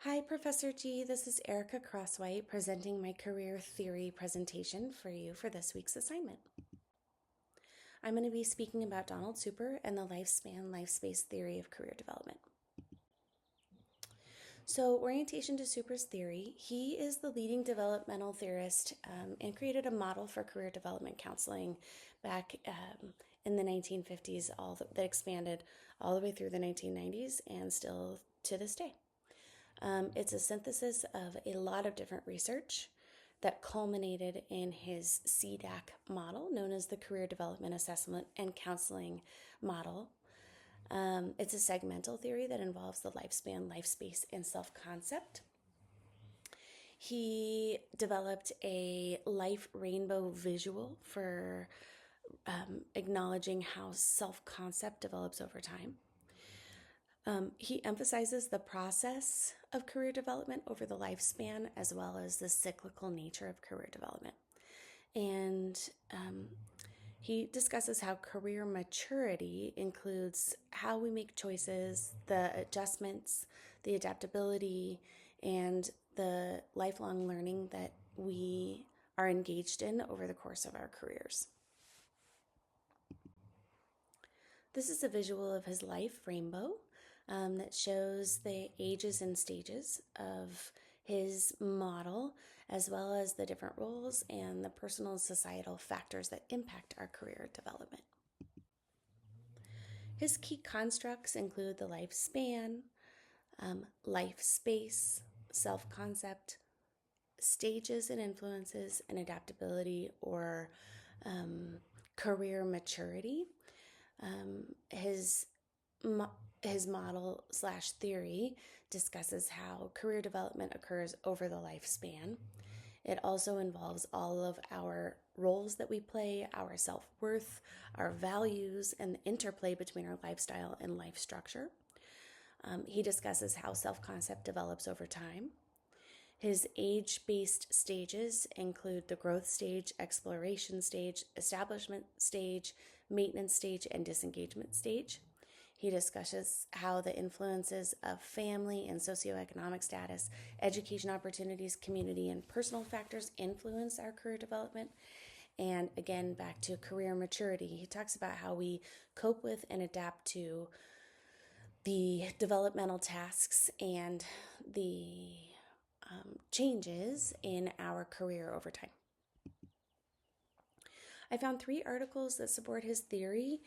Hi, Professor G. This is Erica Croswhite presenting my career theory presentation for you for this week's assignment. I'm going to be speaking about Donald Super and the lifespan life space theory of career development. So, orientation to Super's theory, he is the leading developmental theorist and created a model for career development counseling back in the 1950s, that expanded all the way through the 1990s and still to this day. It's a synthesis of a lot of different research that culminated in his CDAC model, known as the Career Development Assessment and Counseling Model. It's a segmental theory that involves the lifespan, life space, and self-concept. He developed a life rainbow visual for acknowledging how self-concept develops over time. He emphasizes the process of career development over the lifespan, as well as the cyclical nature of career development. And he discusses how career maturity includes how we make choices, the adjustments, the adaptability, and the lifelong learning that we are engaged in over the course of our careers. This is a visual of his life rainbow that shows the ages and stages of his model, as well as the different roles and the personal and societal factors that impact our career development. His key constructs include the lifespan, life space, self-concept, stages and influences, and adaptability or career maturity. His model / theory discusses how career development occurs over the lifespan. It also involves all of our roles that we play, our self-worth, our values, and the interplay between our lifestyle and life structure. He discusses how self-concept develops over time. His age-based stages include the growth stage, exploration stage, establishment stage, maintenance stage, and disengagement stage. He discusses how the influences of family and socioeconomic status, education opportunities, community, and personal factors influence our career development. And again, back to career maturity, he talks about how we cope with and adapt to the developmental tasks and the changes in our career over time. I found 3 articles that support his theory,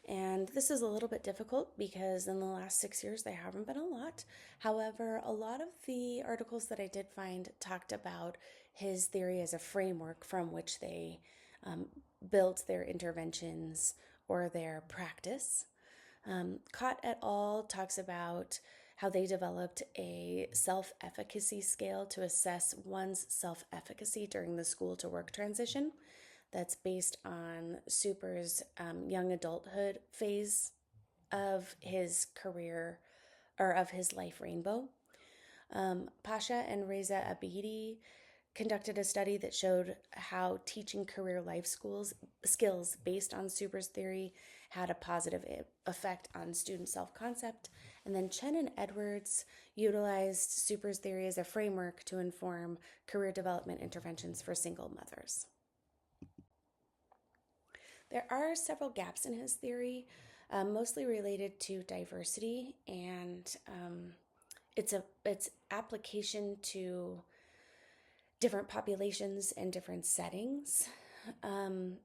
and this is a little bit difficult because in the last 6 years there haven't been a lot. However, a lot of the articles that I did find talked about his theory as a framework from which they built their interventions or their practice. Cott et al. Talks about how they developed a self-efficacy scale to assess one's self-efficacy during the school-to-work transition. That's based on Super's young adulthood phase of his career, or of his life rainbow. Pasha and Reza Abidi conducted a study that showed how teaching career life skills based on Super's theory had a positive effect on student self-concept. And then Chen and Edwards utilized Super's theory as a framework to inform career development interventions for single mothers. There are several gaps in his theory, mostly related to diversity and its application to different populations and different settings.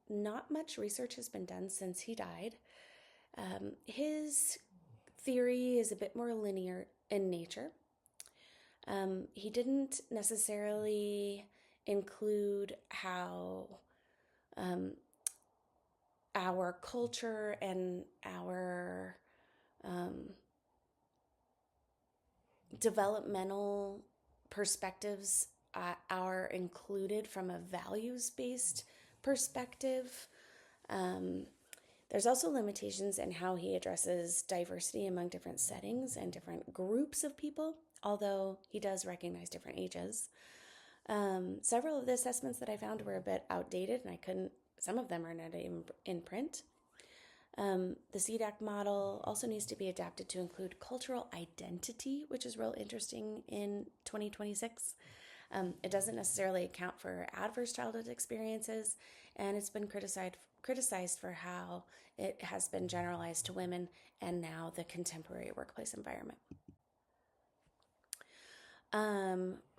Not much research has been done since he died. His theory is a bit more linear in nature. He didn't necessarily include how our culture and our developmental perspectives are included from a values-based perspective. There's also limitations in how he addresses diversity among different settings and different groups of people, although he does recognize different ages. Several of the assessments that I found were a bit outdated, and some of them are not in print. The CDAC model also needs to be adapted to include cultural identity, which is real interesting in 2026. It doesn't necessarily account for adverse childhood experiences, and it's been criticized for how it has been generalized to women and now the contemporary workplace environment.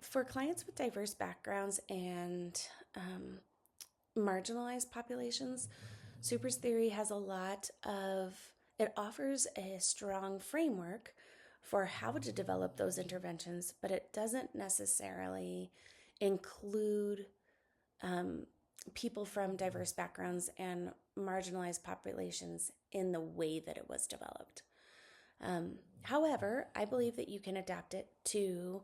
For clients with diverse backgrounds and marginalized populations, Super's theory has it offers a strong framework for how to develop those interventions, but it doesn't necessarily include people from diverse backgrounds and marginalized populations in the way that it was developed. However, I believe that you can adapt it to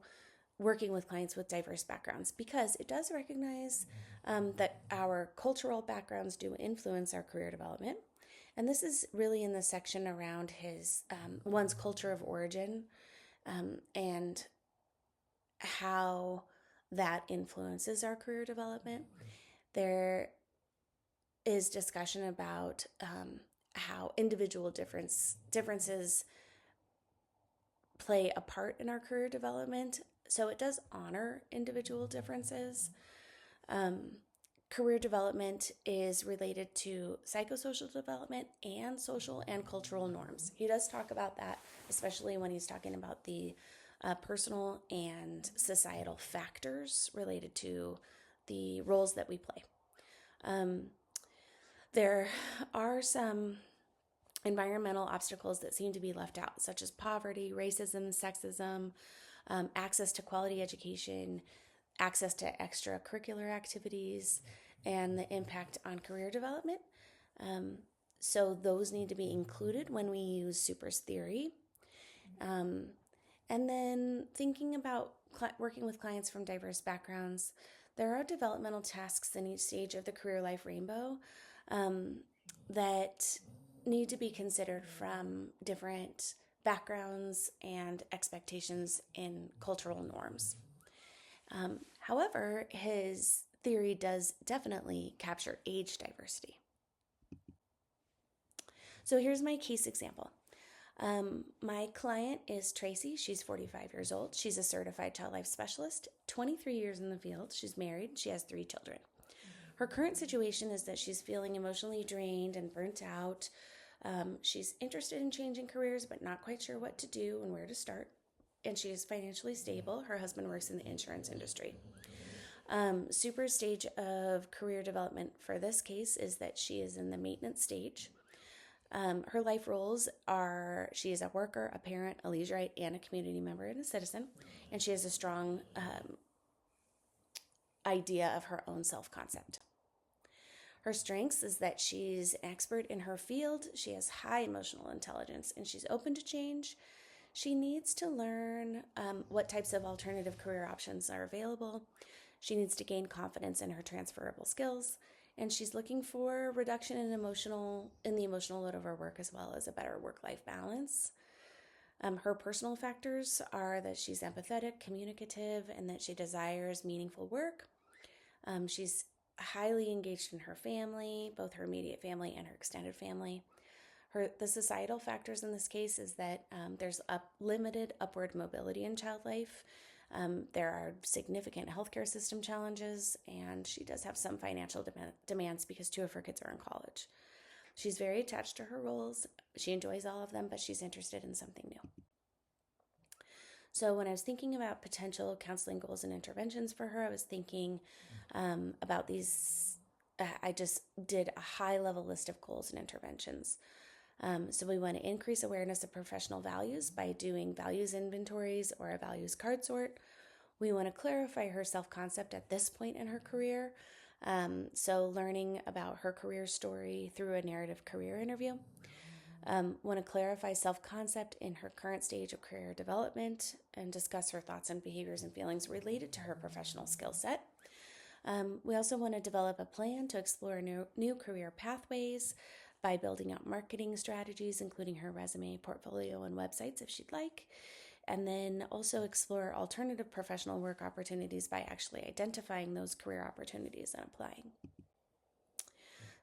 working with clients with diverse backgrounds because it does recognize that our cultural backgrounds do influence our career development. And this is really in the section around one's culture of origin and how that influences our career development. There is discussion about how individual differences play a part in our career development. So it does honor individual differences. Career development is related to psychosocial development and social and cultural norms. He does talk about that, especially when he's talking about the personal and societal factors related to the roles that we play. There are some environmental obstacles that seem to be left out, such as poverty, racism, sexism, access to quality education, access to extracurricular activities, and the impact on career development. So those need to be included when we use Super's theory. And then thinking about working with clients from diverse backgrounds, there are developmental tasks in each stage of the career life rainbow that need to be considered from different backgrounds and expectations in cultural norms. However, his theory does definitely capture age diversity. So here's my case example. My client is Tracy. She's 45 years old. She's a certified child life specialist, 23 years in the field. She's married. She has 3 children. Her current situation is that she's feeling emotionally drained and burnt out. She's interested in changing careers, but not quite sure what to do and where to start. And she is financially stable. Her husband works in the insurance industry. Super stage of career development for this case is that she is in the maintenance stage. Her life roles are she is a worker, a parent, a leisureite, and a community member and a citizen. And she has a strong idea of her own self-concept. Her strengths is that she's an expert in her field. She has high emotional intelligence and she's open to change. She needs to learn what types of alternative career options are available. She needs to gain confidence in her transferable skills. And she's looking for a reduction in the emotional load of her work as well as a better work-life balance. Her personal factors are that she's empathetic, communicative, and that she desires meaningful work. She's highly engaged in her family, both her immediate family and her extended family. The societal factors in this case is that there's limited upward mobility in child life. There are significant healthcare system challenges, and she does have some financial demands because 2 of her kids are in college. She's very attached to her roles. She enjoys all of them, but she's interested in something new. So when I was thinking about potential counseling goals and interventions for her, I was thinking about these. I just did a high-level list of goals and interventions. So we want to increase awareness of professional values by doing values inventories or a values card sort. We want to clarify her self-concept at this point in her career. So learning about her career story through a narrative career interview. Want to clarify self-concept in her current stage of career development and discuss her thoughts and behaviors and feelings related to her professional skill set. We also want to develop a plan to explore new career pathways by building out marketing strategies, including her resume, portfolio, and websites if she'd like. And then also explore alternative professional work opportunities by actually identifying those career opportunities and applying.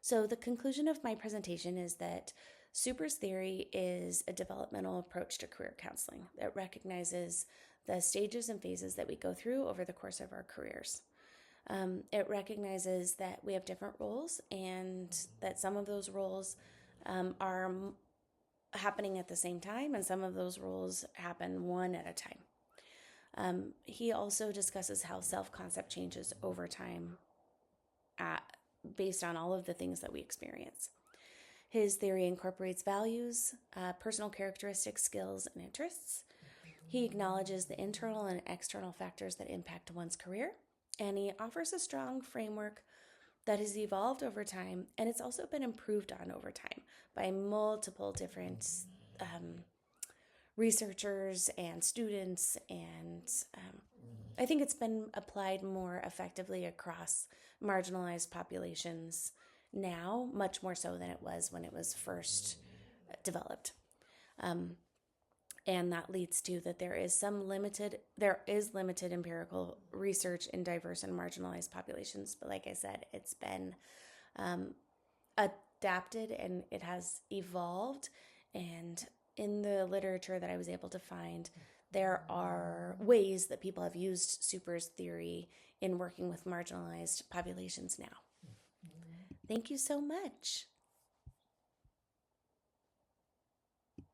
So the conclusion of my presentation is that Supers theory is a developmental approach to career counseling that recognizes the stages and phases that we go through over the course of our careers. It recognizes that we have different roles and that some of those roles are happening at the same time, and some of those roles happen one at a time. He also discusses how self-concept changes over time based on all of the things that we experience. His theory incorporates values, personal characteristics, skills, and interests. He acknowledges the internal and external factors that impact one's career, and he offers a strong framework that has evolved over time, and it's also been improved on over time by multiple different researchers and students, and I think it's been applied more effectively across marginalized populations now, much more so than it was when it was first developed. And that leads to that there is limited empirical research in diverse and marginalized populations. But like I said, it's been adapted and it has evolved. And in the literature that I was able to find, there are ways that people have used supers theory in working with marginalized populations now. Thank you so much.